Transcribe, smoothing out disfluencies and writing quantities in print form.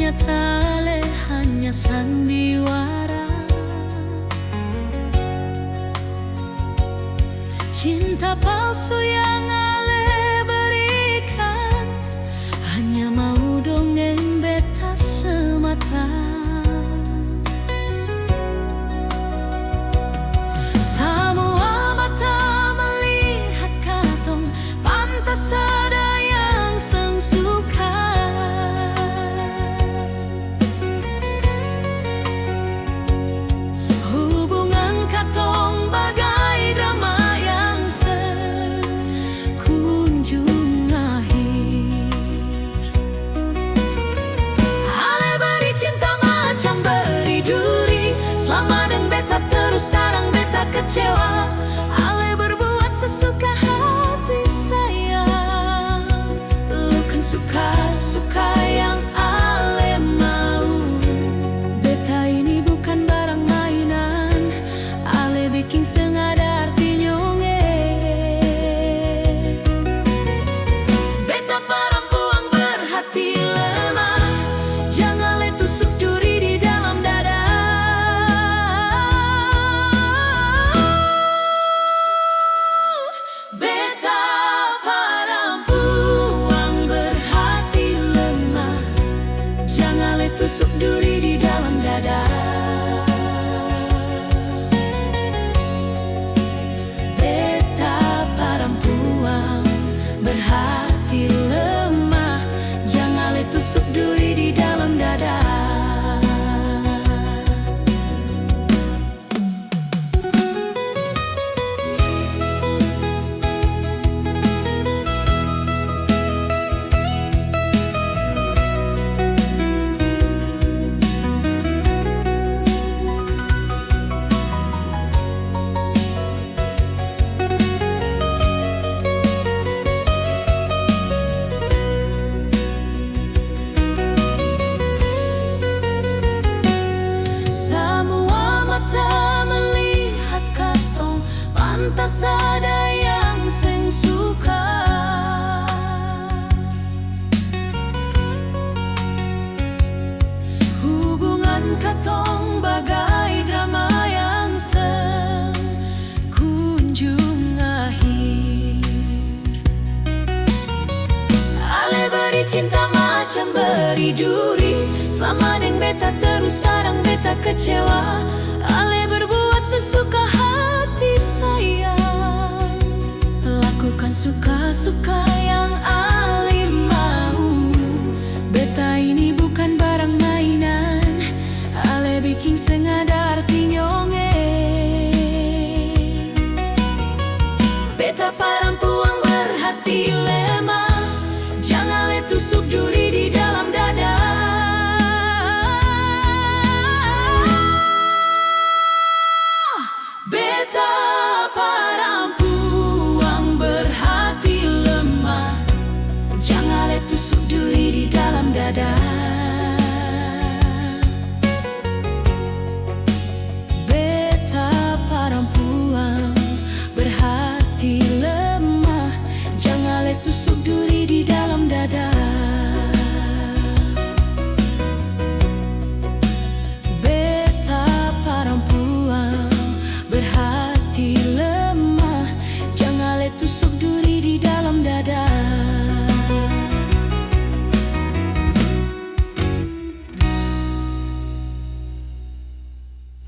ternyata ale hanya sandiwara. Cinta palsu yang ale berikan hanya mau dongeng beta semata. Semua mata melihat katong, pantas ada yang seng suka. Hubungan katong bagai drama yang sekunjung akhir. Ale beri cinta macam beri duri, selama dan beta terus tarang beta kecewa. Ale berbuat sesuka hati sayang, bukan suka-suka yang ale mau. Beta ini bukan barang mainan, ale bikin sengada arti nyonge. Beta perempuan berhati lemah, jangan le tusuk duri di dalam dada. Beta perempuan berhati lemah, jangan le tusuk duri di dalam dada. Beta perempuan berhati lemah, jangan le tusuk duri di dalam dada. Semua mata melihat katong, pantas ada yang seng suka. Hubungan katong bagai drama yang sekunjung akhir. Ale beri cinta macam beri duri, selama deng beta terus tarang beta kecewa. Ale berbuat sesuka hati sayang, lakukan suka-suka yang ale mau. Beta ini bukan barang mainan, ale bikin sengada arti nyonge. Beta perempuan berhati lemah, jangan le tusuk duri di dalam dada. Beta perempuan berhati lemah, jangan le tusuk duri di dalam dada.